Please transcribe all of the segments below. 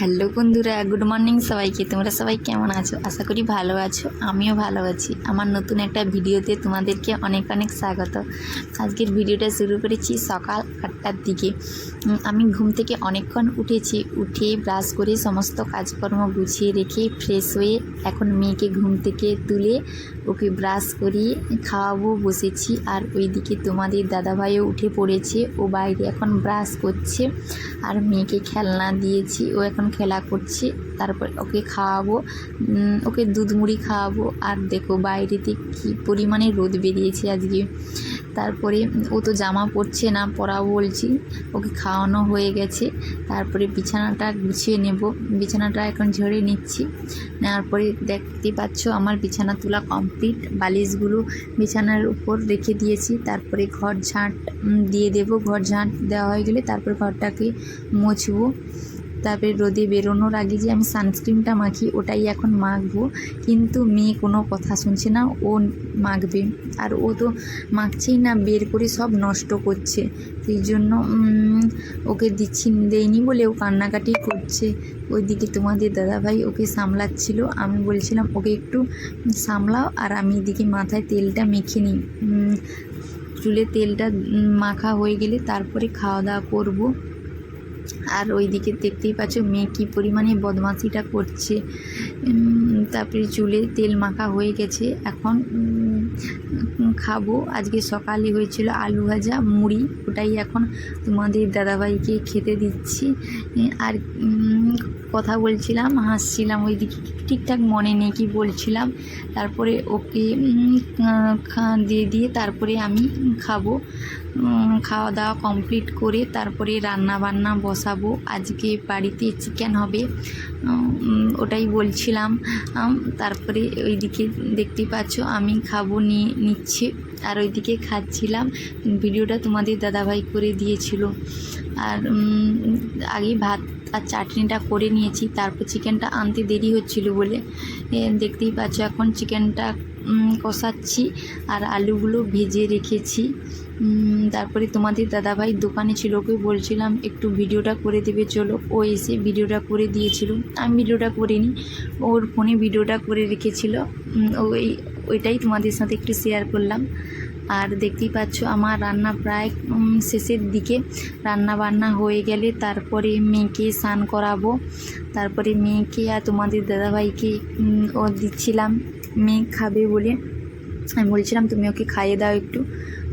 Hello বন্ধুরা, good morning সবাইকে। তোমরা সবাই কেমন আছো? আশা করি ভালো আছো। আমিও ভালো আছি। আমার নতুন একটা ভিডিওতে তোমাদেরকে অনেক অনেক স্বাগত। আজকের ভিডিওটা শুরু করেছি সকাল 8টার দিকে। আমি ঘুম থেকে অনেকক্ষণ উঠেছি, উঠে ব্রাশ করে সমস্ত কাজকর্ম গুছিয়ে রেখে ফ্রেশ হয়ে এখন মেয়েকে ঘুম থেকে তুলে ওকে ব্রাশ করিয়ে খাওয়াবো বসেছি। আর ওইদিকে তোমাদের দাদাভাইও উঠে পড়েছে, ও বাইরে এখন ব্রাশ করছে। আর মেয়েকে খেলনা দিয়েছি, ও এখন খেলা করছে। তারপর ওকে খাওয়াবো, ওকে দুধ মুড়ি খাওয়াবো। আর দেখো বাইরেতে কী পরিমাণে রোদ বেরিয়েছে আজকে। তারপরে ও তো জামা পরছে না, পরাবো বলছি। ওকে খাওয়ানো হয়ে গেছে, তারপরে বিছানাটা গুছিয়ে নেব। বিছানাটা এখন ঝেড়ে নিচ্ছি। নেওয়ার পরে দেখতে পাচ্ছ আমার বিছানা তোলা কমপ্লিট। বালিশগুলো বিছানার উপর রেখে দিয়েছি। তারপরে ঘর ঝাঁট দিয়ে দেবো। ঘর ঝাঁট দেওয়া হয়ে গেলে তারপর ঘরটাকে মুছবো। তারপরে রোদে বেরোনোর আগে যে আমি সানস্ক্রিনটা মাখি, ওটাই এখন মাখবো। কিন্তু মেয়ে কোনো কথা শুনছে না, ও মাখবে। আর ও তো মাখছেই না, বের করে সব নষ্ট করছে। সেই জন্য ওকে দেয়নি বলে ও কান্নাকাটি করছে। ওইদিকে তোমাদের দাদাভাই ওকে সামলাচ্ছিল। আমি বলছিলাম ওকে একটু সামলাও, আর আমি এদিকে মাথায় তেলটা মেখে নিই। চুলে তেলটা মাখা হয়ে গেলে তারপরে খাওয়া দাওয়া করবো। আর ওইদিকে দেখতেই পাচ্ছ মেয়ে কী পরিমাণে বদমাশিটা করছে। তারপরে চুলে তেল মাখা হয়ে গেছে, এখন খাবো। আজকে সকালে হয়েছিল আলু ভাজা মুড়ি, ওটাই এখন তোমাদের দাদাভাইকে খেতে দিচ্ছি। আর কথা বলছিলাম, হাসছিলাম, ওইদিকে ঠিকঠাক মনে নেই কি বলছিলাম। তারপরে ওকে দিয়ে তারপরে আমি খাবো। খাওয়া দাওয়া কমপ্লিট করে তারপরে রান্না বান্না বসাবো। আজকে বাড়িতে চিকেন হবে, ওটাই বলছিলাম। তারপরে ওইদিকে দেখতে পাচ্ছ আমি খাবো নিচ্ছি, আর ওইদিকে খাচ্ছিলাম। ভিডিওটা তোমাদের দাদাভাই করে দিয়েছিল। আর আগে ভাত আর চাটনিটা করে নিয়েছি, তারপর চিকেনটা আনতে দেরি হচ্ছিল বলে দেখতেই পাচ্ছ এখন চিকেনটা কষাচ্ছি আর আলুগুলো ভেজে রেখেছি। তারপরে তোমাদের দাদাভাই দোকানে ছিল, ওকে বলছিলাম একটু ভিডিওটা করে দেবে চলো। ও এসে ভিডিওটা করে দিয়েছিল। আমি ভিডিওটা করিনি, ওর ফোনে ভিডিওটা করে রেখেছিল। ওইটাই তোমাদের সাথে একটু শেয়ার করলাম। আর দেখতেই পাচ্ছ আমার রান্না প্রায় শেষের দিকে। রান্না বান্না হয়ে গেলে তারপরে মেয়েকে স্নান করাবো। তারপরে মেয়েকে আর তোমাদের দাদাভাইকে ও দিচ্ছিলাম, মেয়ে খাবে বলে আমি বলছিলাম তুমি ওকে খাইয়ে দাও একটু।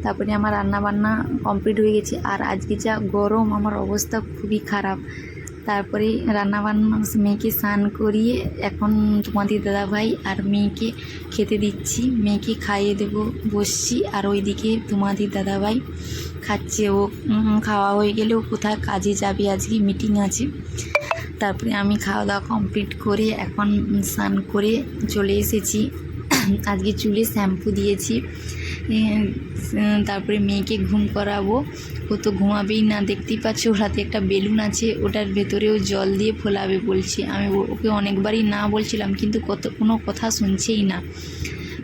তারপরে আমার রান্না বান্না কমপ্লিট হয়ে গেছে। আর আজকে যা গরম, আমার অবস্থা খুবই খারাপ। তারপরে রান্নাবান্না মেয়েকে স্নান করিয়ে এখন তোমাদের দাদাভাই আর মেয়েকে খেতে দিচ্ছি। মেয়েকে খাইয়ে দেবো বসছি। আর ওইদিকে তোমাদের দাদাভাই খাচ্ছে। ও খাওয়া হয়ে গেলে ও কোথায় কাজে যাবে, আজকে মিটিং আছে। তারপরে আমি খাওয়া দাওয়া কমপ্লিট করে এখন স্নান করে চলে এসেছি। আজকে চুলে শ্যাম্পু দিয়েছি। তারপরে মেয়েকে ঘুম করাবো। ও তো ঘুমাবেই না, দেখতেই পাচ্ছ ওর হাতে একটা বেলুন আছে, ওটার ভেতরেও জল দিয়ে ফোলাবে বলছে। আমি ওকে অনেকবারই না বলছিলাম, কিন্তু কোনো কথা শুনছেই না।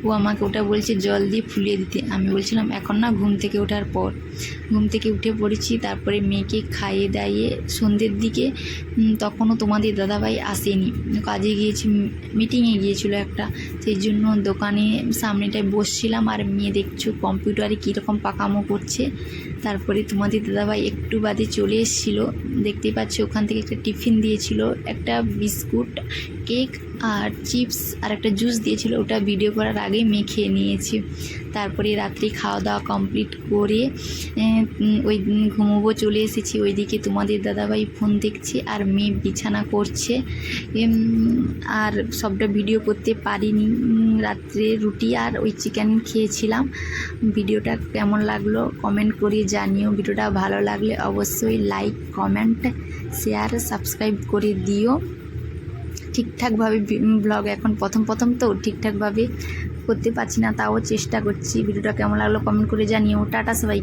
ও আমাকে ওটা বলছে জল দিয়ে ফুলিয়ে দিতে। আমি বলছিলাম এখন না, ঘুম থেকে ওঠার পর। ঘুম থেকে উঠে পড়েছি। তারপরে মেয়েকে খাইয়ে দাইয়ে সন্ধ্যের দিকে, তখনও তোমাদের দাদাভাই আসেনি, কাজে গিয়েছি, মিটিংয়ে গিয়েছিল একটা। সেই জন্য দোকানে সামনেটায় বসছিলাম। আর মেয়ে দেখছো কম্পিউটারে কীরকম পাকামো করছে। তারপরে তোমাদের দাদাভাই একটু বাদে চলে এসেছিলো। দেখতেই পাচ্ছ ওখান থেকে একটা টিফিন দিয়েছিল, একটা বিস্কুট, কেক আর চিপস আর একটা জুস দিয়েছিল। ওটা ভিডিও করার আগেই মেয়ে খেয়ে নিয়েছি। তারপরে রাত্রি খাওয়া দাওয়া কমপ্লিট করে ওই ঘুমোবো চলে এসেছি। ওইদিকে তোমাদের দাদাভাই ফোন দেখছে আর মেয়ে বিছানা করছে। আর সবটা ভিডিও করতে পারিনি। রাত্রে রুটি আর ওই চিকেন খেয়েছিলাম। ভিডিওটা কেমন লাগলো কমেন্ট করে জানিও। ভিডিওটা ভালো লাগলে অবশ্যই লাইক, কমেন্ট, শেয়ার, সাবস্ক্রাইব করে দিও। ঠিকঠাকভাবে ব্লগ এখন প্রথম তো ঠিকঠাকভাবে করতে পারছি না, তাও চেষ্টা করছি। ভিডিওটা কেমন লাগলো কমেন্ট করে জানিও। টাটা সবাই।